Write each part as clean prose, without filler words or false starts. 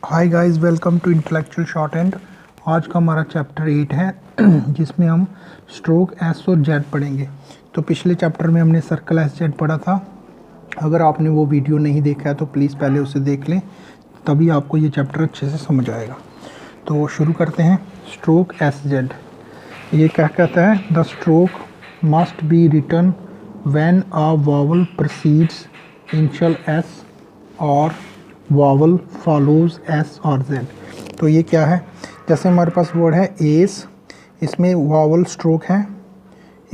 Hi guys, welcome to intellectual shorthand. आज का हमारा चैप्टर 8 है जिसमें हम स्ट्रोक एस और जेड पढ़ेंगे। तो पिछले चैप्टर में हमने सर्कल एस जेड पढ़ा था। अगर आपने वो वीडियो नहीं देखा है तो प्लीज़ पहले उसे देख लें, तभी आपको ये चैप्टर अच्छे से समझ आएगा। तो शुरू करते हैं। स्ट्रोक एस जेड ये क्या कहता है? The stroke must be written when a vowel precedes initial S और वॉवल फॉलोज एस और जेड। तो ये क्या है? जैसे हमारे पास वर्ड है एस, इसमें वॉवल स्ट्रोक है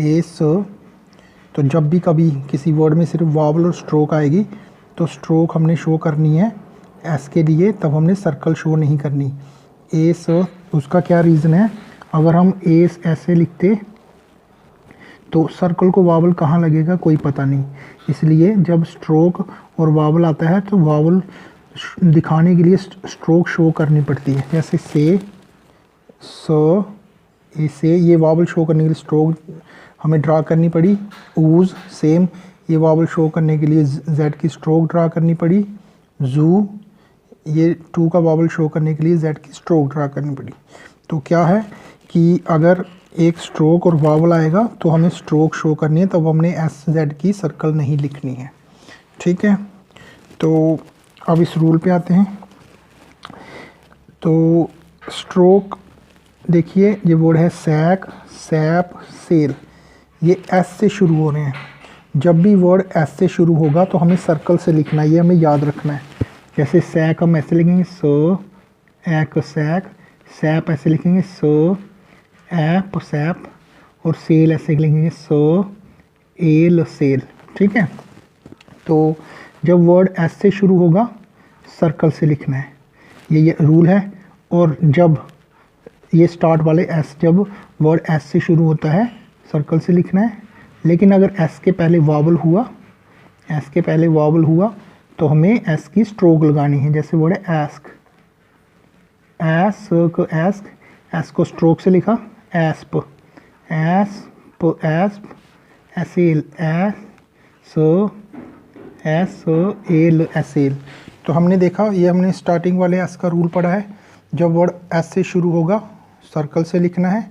एस। तो जब भी कभी किसी वर्ड में सिर्फ वॉवल और स्ट्रोक आएगी तो स्ट्रोक हमने शो करनी है एस के लिए, तब हमने सर्कल शो नहीं करनी। एस, उसका क्या रीज़न है? अगर हम एस ऐसे लिखते तो सर्कल को वावल कहाँ लगेगा कोई पता नहीं, इसलिए जब स्ट्रोक और वावल आता है तो वावल दिखाने के लिए स्ट्रोक शो करनी पड़ती है। जैसे से, सो, से, ये वावल शो करने के लिए स्ट्रोक हमें ड्रा करनी पड़ी। ऊज, सेम, ये वावल शो करने के लिए जेड की स्ट्रोक ड्रा करनी पड़ी। जू, ये टू का वावल शो करने के लिए जेड की स्ट्रोक ड्रा करनी पड़ी। तो क्या है कि अगर एक स्ट्रोक और वावल आएगा तो हमें स्ट्रोक शो करनी है, तब हमने एस जेड की सर्कल नहीं लिखनी है। ठीक है, तो अब इस रूल पे आते हैं। तो स्ट्रोक देखिए, ये वर्ड है सैक, सैप, सेल, ये एस से शुरू हो रहे हैं। जब भी वर्ड एस से शुरू होगा तो हमें सर्कल से लिखना है, ये हमें याद रखना है। जैसे सैक हम ऐसे लिखेंगे सो, एक सैक, सैप ऐसे लिखेंगे सो, ऐप सैप, और सेल ऐसे लिखेंगे सो, एल सेल। ठीक है, तो जब वर्ड एस से शुरू होगा सर्कल से लिखना है, ये रूल है। और जब ये स्टार्ट वाले एस, जब वर्ड एस से शुरू होता है सर्कल से लिखना है। लेकिन अगर एस के पहले वावल हुआ, एस के पहले वावल हुआ तो हमें एस की स्ट्रोक लगानी है। जैसे वर्ड है एस्क, एस को एस्क, एस को स्ट्रोक से लिखा एस्प, एस्प, एस्प, एसेल, एस सो, एस एल, एसेल। तो हमने देखा, ये हमने स्टार्टिंग वाले एस का रूल पढ़ा है। जब वर्ड एस से शुरू होगा सर्कल से लिखना है,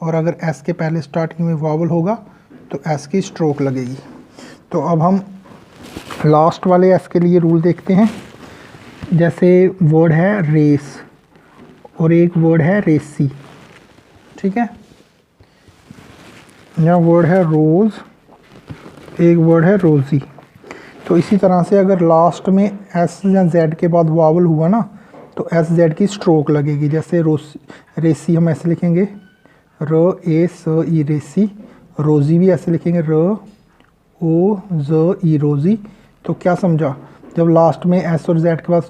और अगर एस के पहले स्टार्टिंग में वावल होगा तो एस की स्ट्रोक लगेगी। तो अब हम लास्ट वाले एस के लिए रूल देखते हैं। जैसे वर्ड है रेस और एक वर्ड है रेसी। ठीक है, यहाँ वर्ड है रोज़, एक वर्ड है रोज़ी। तो इसी तरह से अगर लास्ट में एस या जेड के बाद वावल हुआ ना तो एस जेड की स्ट्रोक लगेगी। जैसे रेसी हम ऐसे लिखेंगे र ए स ई रेसी, रोज़ी भी ऐसे लिखेंगे र ओ ज ई रोज़ी। तो क्या समझा? जब लास्ट में एस और जेड के बाद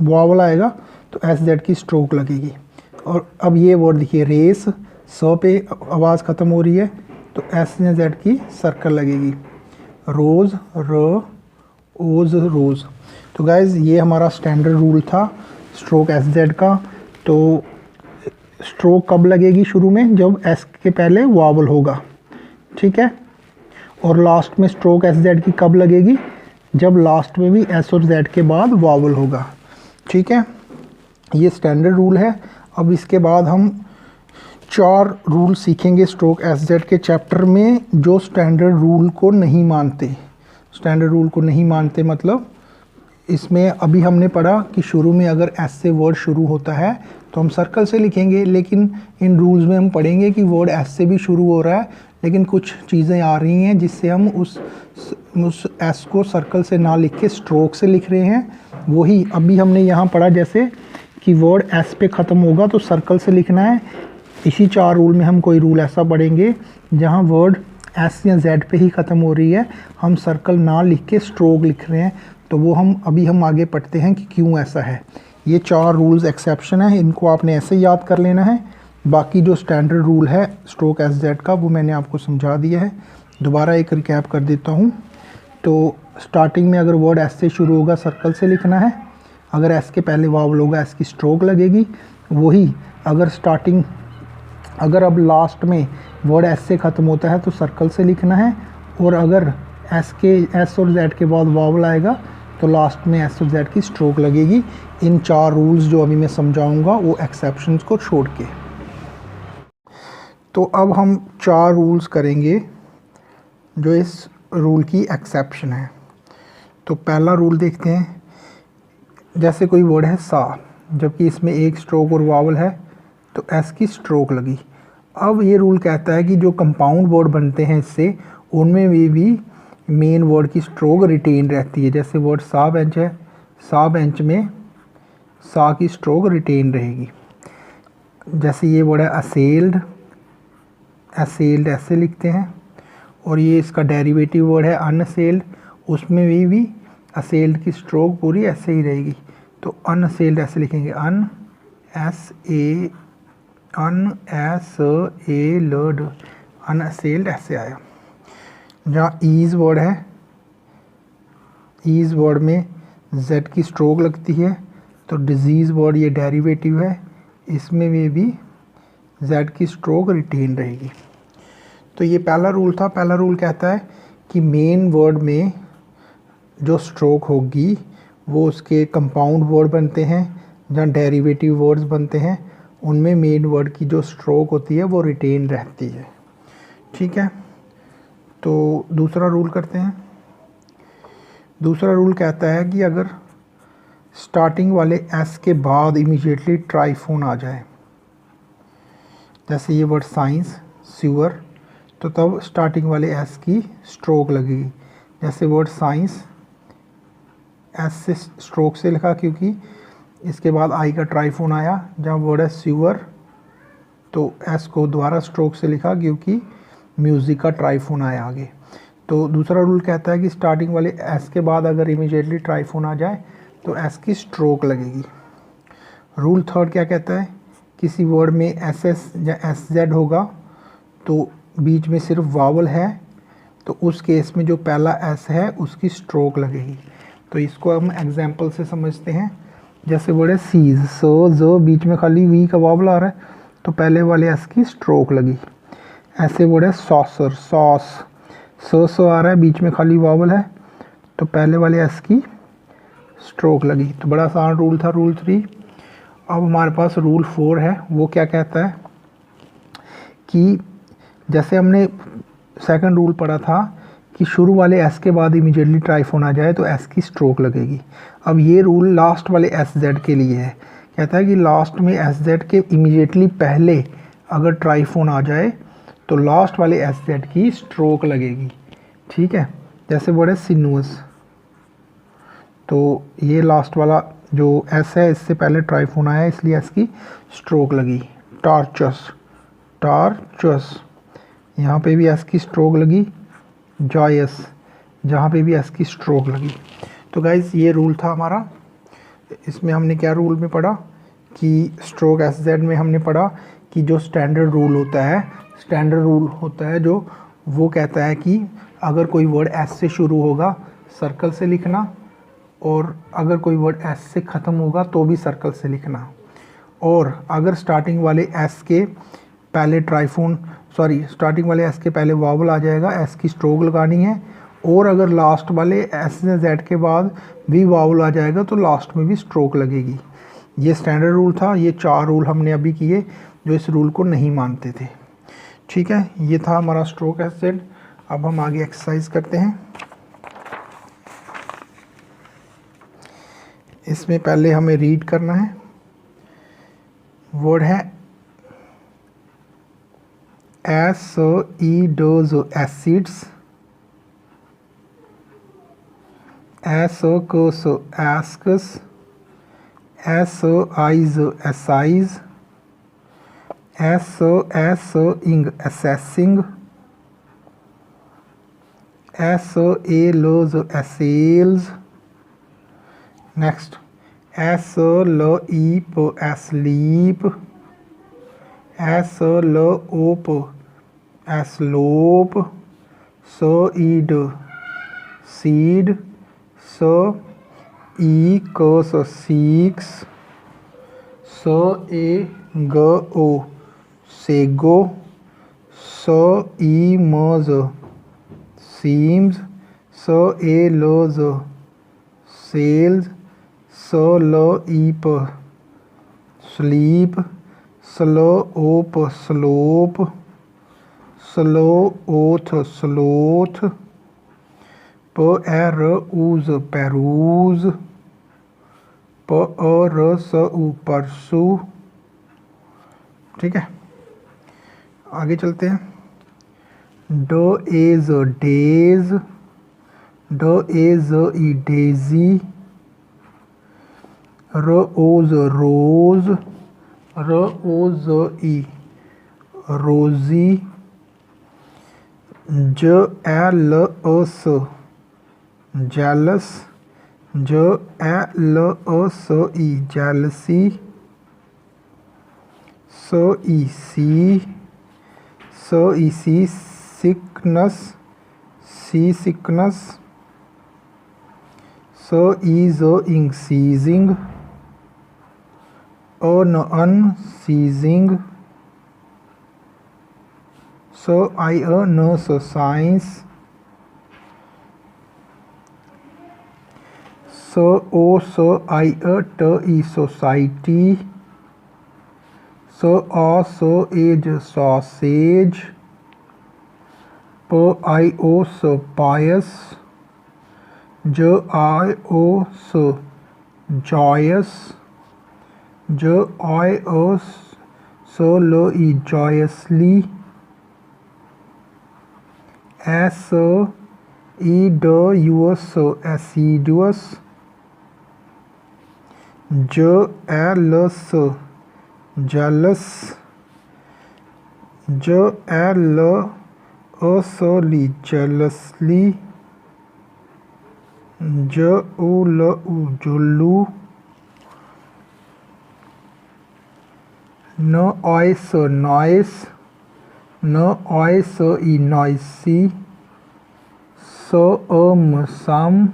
वावल आएगा तो एस जेड की स्ट्रोक लगेगी। और अब ये वर्ड देखिए रेस, स पे आवाज़ ख़त्म हो रही है तो एस या जेड की सर्कल लगेगी। रोज़, र ओज, रोज़। तो गाइज़ ये हमारा स्टैंडर्ड रूल था स्ट्रोक एस जेड का। तो स्ट्रोक कब लगेगी शुरू में? जब एस के पहले वावल होगा। ठीक है, और लास्ट में स्ट्रोक एस जेड की कब लगेगी? जब लास्ट में भी एस और जेड के बाद वावल होगा। ठीक है, ये स्टैंडर्ड रूल है। अब इसके बाद हम 4 रूल सीखेंगे स्ट्रोक एस जेड के चैप्टर में, जो स्टैंडर्ड रूल को नहीं मानते। स्टैंडर्ड रूल को नहीं मानते मतलब इसमें अभी हमने पढ़ा कि शुरू में अगर एस से वर्ड शुरू होता है तो हम सर्कल से लिखेंगे, लेकिन इन रूल्स में हम पढ़ेंगे कि वर्ड एस से भी शुरू हो रहा है लेकिन कुछ चीज़ें आ रही हैं जिससे हम उस एस को सर्कल से ना लिख के स्ट्रोक से लिख रहे हैं। वही अभी हमने यहाँ पढ़ा, जैसे कि वर्ड एस पे ख़त्म होगा तो सर्कल से लिखना है। इसी 4 रूल में हम कोई रूल ऐसा पढ़ेंगे जहाँ वर्ड एस या जेड पे ही ख़त्म हो रही है, हम सर्कल ना लिख के स्ट्रोक लिख रहे हैं। तो वो हम आगे पढ़ते हैं कि क्यों ऐसा है। ये 4 रूल्स एक्सेप्शन है, इनको आपने ऐसे याद कर लेना है। बाकी जो स्टैंडर्ड रूल है स्ट्रोक एस जेड का वो मैंने आपको समझा दिया है। दोबारा एक रिकैप कर देता हूँ। तो स्टार्टिंग में अगर वर्ड एस से शुरू होगा सर्कल से लिखना है, अगर एस के पहले वावल होगा एस की स्ट्रोक लगेगी। वही अगर अब लास्ट में वर्ड एस से ख़त्म होता है तो सर्कल से लिखना है, और अगर एस और जेड के बाद वावल आएगा तो लास्ट में एस और जेड की स्ट्रोक लगेगी। इन 4 रूल्स जो अभी मैं समझाऊंगा वो एक्सेप्शंस को छोड़ के। तो अब हम 4 रूल्स करेंगे जो इस रूल की एक्सेप्शन है। तो पहला रूल देखते हैं, जैसे कोई वर्ड है सा, जबकि इसमें एक स्ट्रोक और वावल है तो एस की स्ट्रोक लगी। अब ये रूल कहता है कि जो कंपाउंड वर्ड बनते हैं इससे, उनमें भी मेन वर्ड की स्ट्रोक रिटेन रहती है। जैसे वर्ड सा बेंच है, सा बेंच में सा की स्ट्रोक रिटेन रहेगी। जैसे ये वर्ड है असेल्ड, असेल्ड ऐसे लिखते हैं। और ये इसका डेरिवेटिव वर्ड है अनअसेल्ड, उसमें भी असेल्ड की स्ट्रोक पूरी ऐसे ही रहेगी। तो अनअसेल्ड ऐसे लिखेंगे, अन एस ए ल ड, अनअसेल्ड ऐसे आया। जहाँ ईज वर्ड है, ईज वर्ड में जेड की स्ट्रोक लगती है। तो डिजीज़ वर्ड ये डेरिवेटिव है, इसमें भी जेड की स्ट्रोक रिटेन रहेगी। तो ये पहला रूल था। पहला रूल कहता है कि मेन वर्ड में जो स्ट्रोक होगी वो उसके कंपाउंड वर्ड बनते हैं, जहाँ डेरिवेटिव वर्ड्स बनते हैं उनमें मेन वर्ड की जो स्ट्रोक होती है वो रिटेन रहती है। ठीक है, तो दूसरा रूल करते हैं। दूसरा रूल कहता है कि अगर स्टार्टिंग वाले एस के बाद इमीडिएटली ट्राइफोन आ जाए, जैसे ये वर्ड साइंस, सीवर, तो तब स्टार्टिंग वाले एस की स्ट्रोक लगेगी। जैसे वर्ड साइंस एस से स्ट्रोक से लिखा क्योंकि इसके बाद आई का ट्राइफोन आया। जहाँ वर्ड है सीवर तो एस को दोबारा स्ट्रोक से लिखा क्योंकि म्यूज़िक का ट्राइफोन आया आगे। तो दूसरा रूल कहता है कि स्टार्टिंग वाले एस के बाद अगर इमीडिएटली ट्राइफोन आ जाए तो एस की स्ट्रोक लगेगी। रूल थर्ड क्या कहता है, किसी वर्ड में एस एस या एस जेड होगा तो बीच में सिर्फ वावल है, तो उस केस में जो पहला एस है उसकी स्ट्रोक लगेगी। तो इसको हम एग्जाम्पल से समझते हैं। जैसे वर्ड है सीज, सो जो बीच में खाली वी का वावल आ रहा है तो पहले वाले एस की स्ट्रोक लगी। ऐसे वर्ड है सॉसर, सॉस, सो आ रहा है, बीच में खाली वावल है तो पहले वाले एस की स्ट्रोक लगी। तो बड़ा आसान रूल था, रूल 3। अब हमारे पास रूल 4 है। वो क्या कहता है कि जैसे हमने सेकंड रूल पढ़ा था कि शुरू वाले एस के बाद इमीडिएटली ट्राइफोन आ जाए तो एस की स्ट्रोक लगेगी। अब ये रूल लास्ट वाले एस जेड के लिए है। कहता है कि लास्ट में एस जेड के इमीडिएटली पहले अगर ट्राइफोन आ जाए तो लास्ट वाले एस जेड की स्ट्रोक लगेगी। ठीक है, जैसे वर्ड है सिनुअस, तो ये लास्ट वाला जो एस है इससे पहले ट्राइफोन आया इसलिए एस की स्ट्रोक लगी। टार्चस, टार्चस, यहाँ पे भी एस की स्ट्रोक लगी। जॉयस, जहाँ पे भी एस की स्ट्रोक लगी। तो गाइज ये रूल था हमारा। इसमें हमने क्या रूल में पढ़ा कि स्ट्रोक एस जेड में हमने पढ़ा कि जो स्टैंडर्ड रूल होता है, स्टैंडर्ड रूल होता है जो वो कहता है कि अगर कोई वर्ड एस से शुरू होगा सर्कल से लिखना, और अगर कोई वर्ड एस से ख़त्म होगा तो भी सर्कल से लिखना। और अगर स्टार्टिंग वाले एस के पहले स्टार्टिंग वाले एस के पहले वावल आ जाएगा, एस की स्ट्रोक लगानी है। और अगर लास्ट वाले एस या जेड के बाद भी वावल आ जाएगा तो लास्ट में भी स्ट्रोक लगेगी। ये स्टैंडर्ड रूल था। ये 4 रूल हमने अभी किए जो इस रूल को नहीं मानते थे। ठीक है, ये था हमारा स्ट्रोक एस जेड। अब हम आगे एक्सरसाइज करते हैं। इसमें पहले हमें रीड करना है। वर्ड है एसिड्स, एसिड्स, एसोकोस, एस्कस, एसोआइज, एसाइज, एसोइंग, एसेसिंग, एसोएलोज, एसेल्स। नेक्स्ट एसोलोईप, एस्लीप, एसोलोओप, एस्लोप, सोईड, सीड, सोईकोस, सीक्स, सोएगो, सेगो, सोईमोज, सीम्स, सोएलोज, sells, sleep, sleep, slope, slope, sloth, sloth, परऊज, पेरूज, परसू, परसू। ठीक है, आगे चलते हैं। Days, days, daisy, daisy, rose, rose, rosy, rosy, jealous, jealous, jealousy, jealousy, सीसी, sickness, sickness, ceasing, ceasing, unceasing, science, science, society, society, sausage, sausage, पायोस, पायस, Joyce, joyous, joyously, joyously, assiduous, assiduous, jealous, jealous, jealously, jealously, julu, noise, noise, noisy, noisy, some,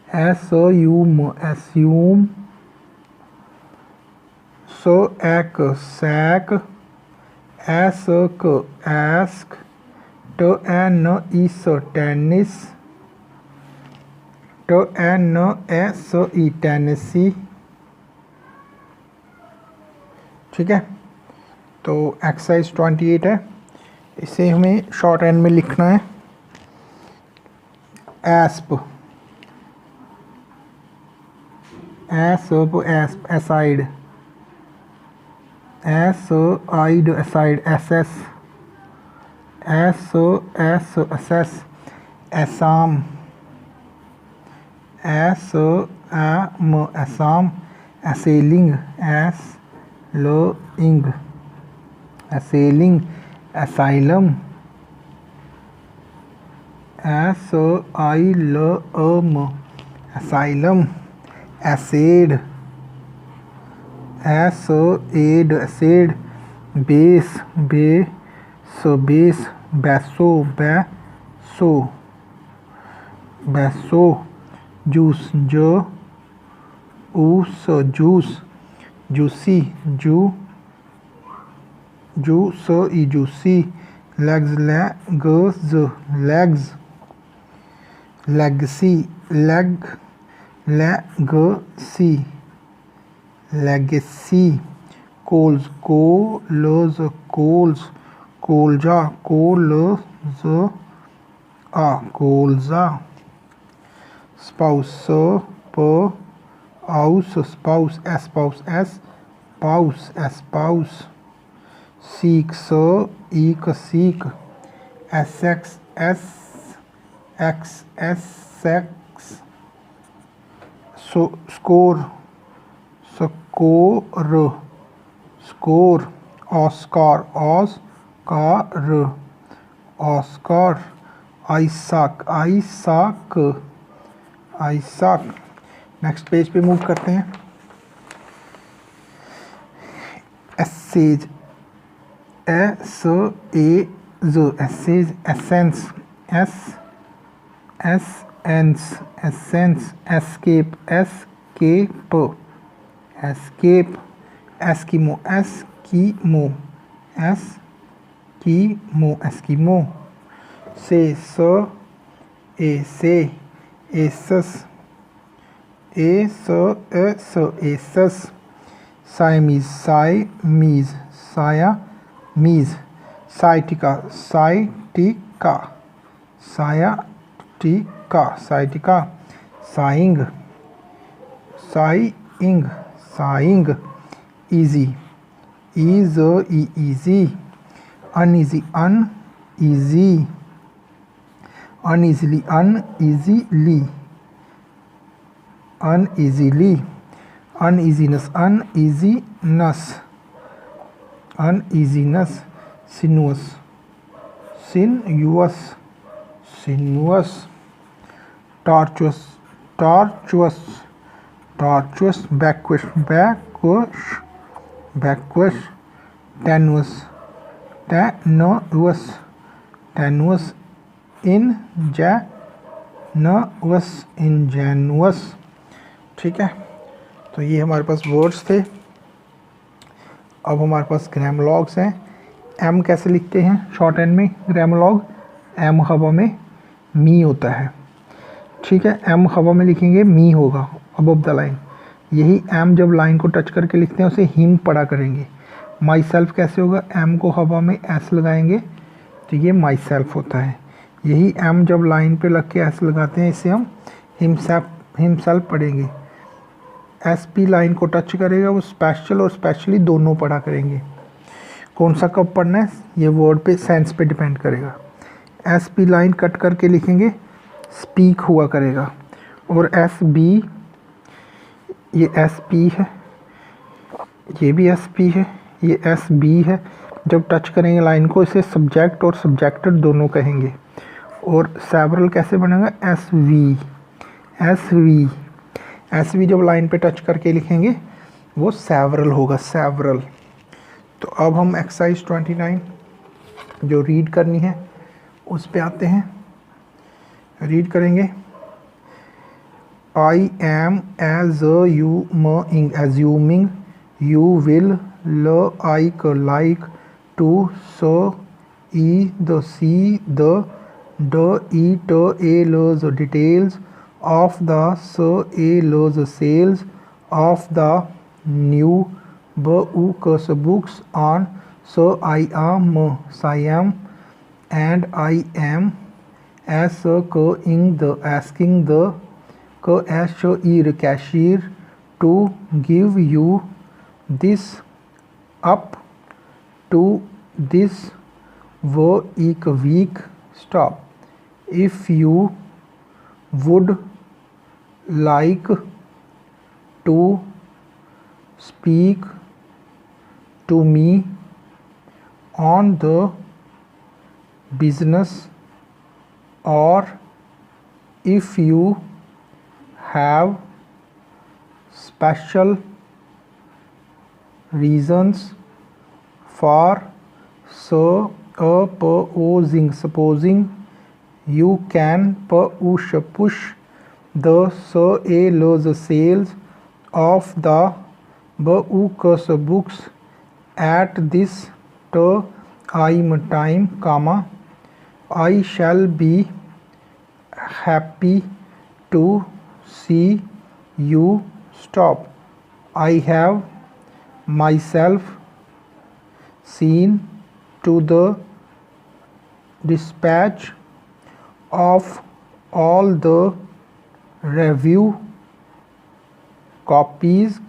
assume, assume, sack, sack, ask, ask, tennis, tennis, tennis, Tennessee। ठीक है, तो exercise 28 है, इसे हमें short hand में लिखना है। एस्प, एस्प, एस्प, एसाइड, एसाइड, एसाइड, एसएस, एसएस, एसाम, एसाम, एसाम, एसेलिंग, एसलोइंग, एसेलिंग, asylum, asylum, asylum, acid, acid, acid, base, base, base, बैसो, बैसो, बैसो, juice, juice, juice, juicy, juicy, juicy, legs, legs, legs, legacy, legacy, legacy, कोल्स, कोल्स, कोल्स, कोल्जा, कोल्स, कोल्जा, स्पाउस, पाउस, spouse, espouse, espouse, espouse, seek, seek, seek, एसेक्स, एसेक्स, score, score, score, Oscar, Oscar, Oscar, आइसाक, आइसाक, आइसाक। नेक्स्ट पेज पे मूव करते हैं। Essays, essays, essays, essence, essence, essence, escape, escape, escape, Eskimo, Eskimo, Eskimo, Eskimo, से, एसे, एसस, एसस, Siamese, Siamese, sciatica, saying, easy, easy, uneasy, uneasily, uneasiness, sinuous, tortuous, backward, tenuous, ingenuous। ठीक है, तो ये हमारे पास वर्ड्स थे। अब हमारे पास ग्रामोलॉग्स हैं। एम कैसे लिखते हैं शॉर्ट हैंड में ग्रामोलॉग? एम हवा में मी होता है। ठीक है, एम हवा में लिखेंगे, मी होगा अबव द लाइन। यही एम जब लाइन को टच करके लिखते हैं उसे हिम पढ़ा करेंगे। माई सेल्फ कैसे होगा? एम को हवा में एस लगाएंगे तो ये माई सेल्फ होता है। यही एम जब लाइन पे लग के एस लगाते हैं इसे हम हिमसेल्फ पढ़ेंगे। एस पी लाइन को टच करेगा वो स्पेशल और स्पेशली दोनों पढ़ा करेंगे। कौन सा कब पढ़ना है ये वर्ड पे सेंस पे डिपेंड करेगा। एस पी लाइन कट करके लिखेंगे, स्पीक हुआ करेगा। और एस बी, ये एस पी है, ये भी एस पी है, ये एस बी है। जब टच करेंगे लाइन को इसे सब्जेक्ट और सब्जेक्टेड दोनों कहेंगे। और सेवरल कैसे बनेगा? एस वी, एस वी जब लाइन पे टच करके लिखेंगे वो सेवरल होगा, सेवरल। तो अब हम एक्सरसाइज 29 जो रीड करनी है उस पे आते हैं। रीड करेंगे। I am assuming you will like to ई द सी द ईट the details of the sales of the new books on I am and I am asking the cashier to give you this up to this week. Stop. If you would like to speak to me on the business, or if you have special reasons for supposing you can push the sales of the books at this time, I shall be happy to see you. Stop. I have myself seen to the dispatch of all the review copies,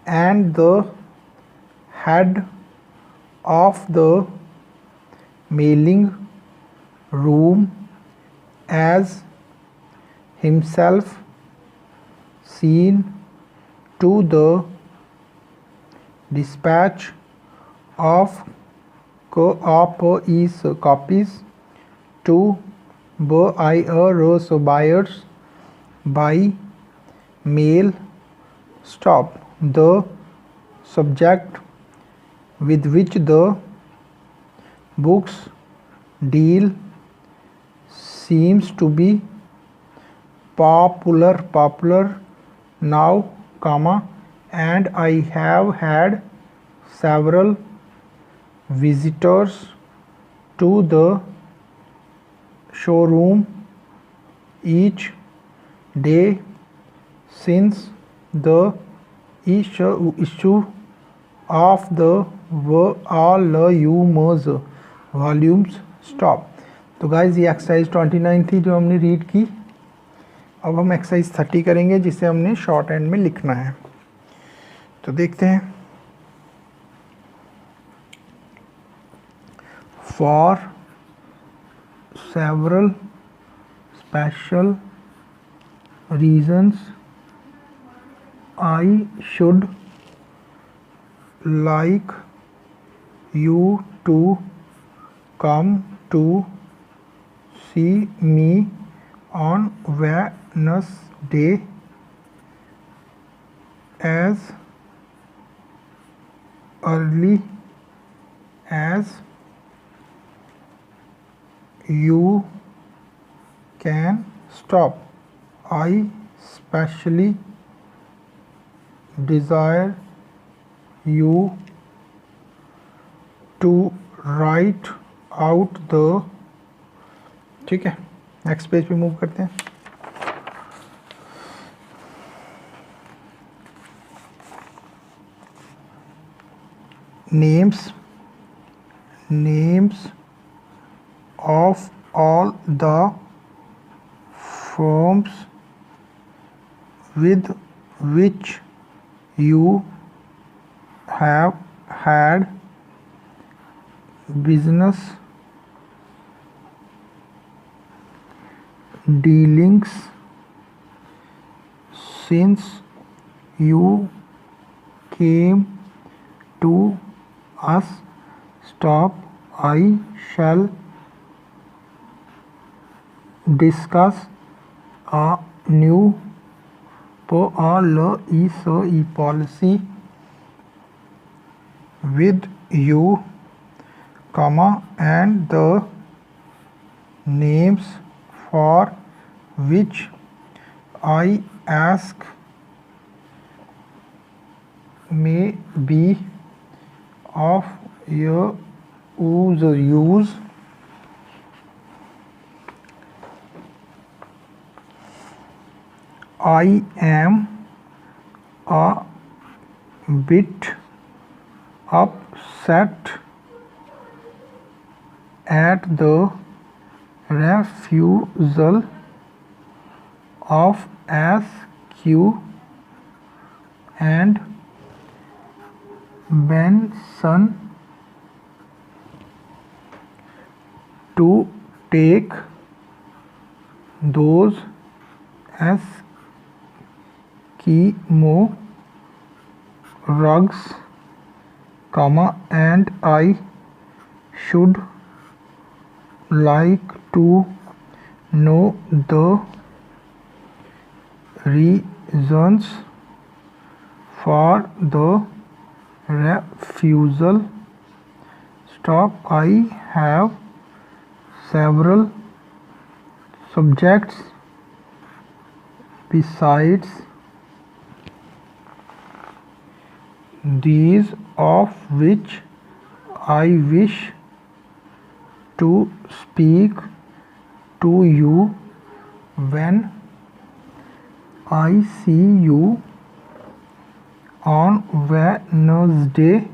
and the head of the mailing room as himself seen to the dispatch of copies to buyers by mail. Stop. The subject with which the books deal seems to be popular now, and I have had several visitors to the showroom each day since the issue of the volumes stop। तो guys ये exercise 29 थी जो हमने read की। अब हम exercise 30 करेंगे जिसे हमने शॉर्ट हैंड में लिखना है। तो देखते हैं। For several special reasons I should like you to come to see me on Wednesday as early as you can stop। I specially desire you to write out the। ठीक है, next page पे move करते हैं। Names of all the firms with which you have had business dealings since you came to us stop। I shall discuss a new policy with you, and the names for which I ask may be of your use। I am a bit upset at the refusal of SQ and Benson to take those Eskimo rugs, and I should like to know the reasons for the refusal stop। I have several subjects besides these of which I wish to speak to you when I see you on Wednesday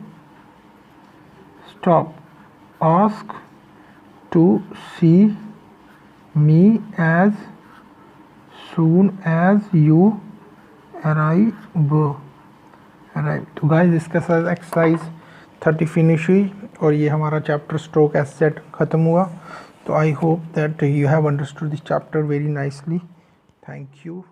stop। Ask to see me as soon as you arrive। तो guys इसके साथ exercise 30 finish हुई और ये हमारा chapter stroke asset ख़त्म हुआ। तो I hope that you have understood this chapter very nicely. Thank you.